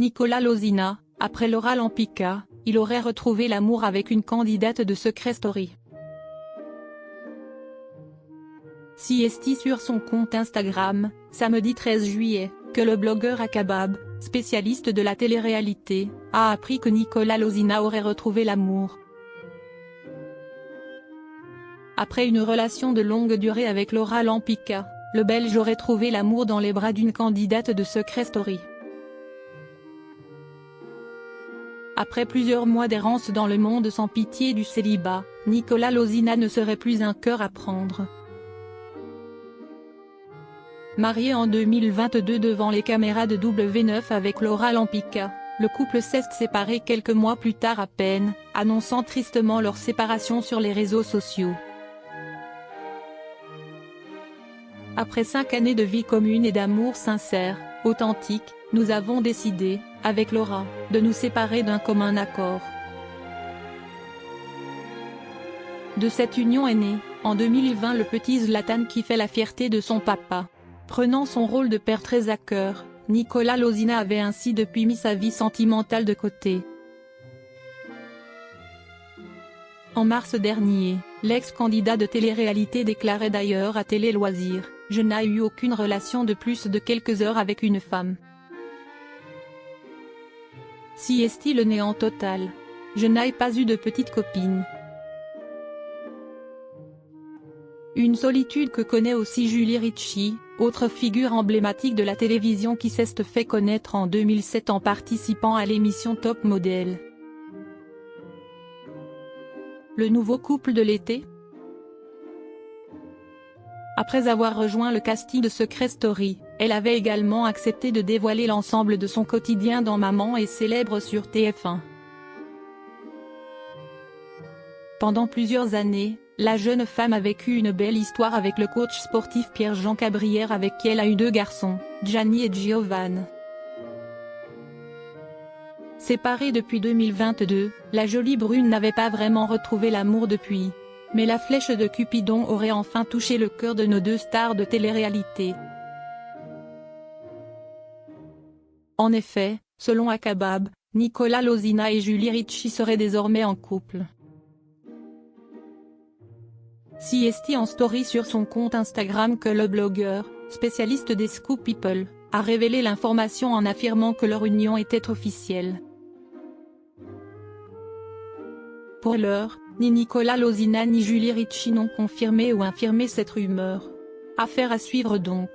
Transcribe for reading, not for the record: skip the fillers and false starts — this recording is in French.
Nicolas Lozina, après Laura Lampica, il aurait retrouvé l'amour avec une candidate de Secret Story. CST sur son compte Instagram, samedi 13 juillet, que le blogueur Akabab, spécialiste de la télé-réalité, a appris que Nicolas Lozina aurait retrouvé l'amour. Après une relation de longue durée avec Laura Lampica, le Belge aurait trouvé l'amour dans les bras d'une candidate de Secret Story. Après plusieurs mois d'errance dans le monde sans pitié du célibat, Nicolas Lozina ne serait plus un cœur à prendre. Marié en 2022 devant les caméras de W9 avec Laura Lampica, le couple s'est séparé quelques mois plus tard à peine, annonçant tristement leur séparation sur les réseaux sociaux. Après 5 années de vie commune et d'amour sincère, authentique, nous avons décidé, avec Laura, de nous séparer d'un commun accord. De cette union est né, en 2020 le petit Zlatan qui fait la fierté de son papa. Prenant son rôle de père très à cœur, Nicolas Lozina avait ainsi depuis mis sa vie sentimentale de côté. En mars dernier, l'ex-candidat de télé-réalité déclarait d'ailleurs à Télé Loisirs « Je n'ai eu aucune relation de plus de quelques heures avec une femme. Si est-il le néant total. Je n'ai pas eu de petite copine. » Une solitude que connaît aussi Julie Ritchie, autre figure emblématique de la télévision qui s'est fait connaître en 2007 en participant à l'émission Top Model. Le nouveau couple de l'été? Après avoir rejoint le casting de Secret Story, elle avait également accepté de dévoiler l'ensemble de son quotidien dans Maman est célèbre sur TF1. Pendant plusieurs années, la jeune femme a vécu une belle histoire avec le coach sportif Pierre-Jean Cabrière avec qui elle a eu 2 garçons, Gianni et Giovan. Séparée depuis 2022, la jolie brune n'avait pas vraiment retrouvé l'amour depuis. Mais la flèche de Cupidon aurait enfin touché le cœur de nos 2 stars de télé-réalité. En effet, selon Akabab, Nicolas Lozina et Julie Ritchie seraient désormais en couple. CST en story sur son compte Instagram que le blogueur, spécialiste des Scoop People, a révélé l'information en affirmant que leur union était officielle. Pour l'heure, ni Nicolas Lozina ni Julie Ritchie n'ont confirmé ou infirmé cette rumeur. Affaire à suivre donc.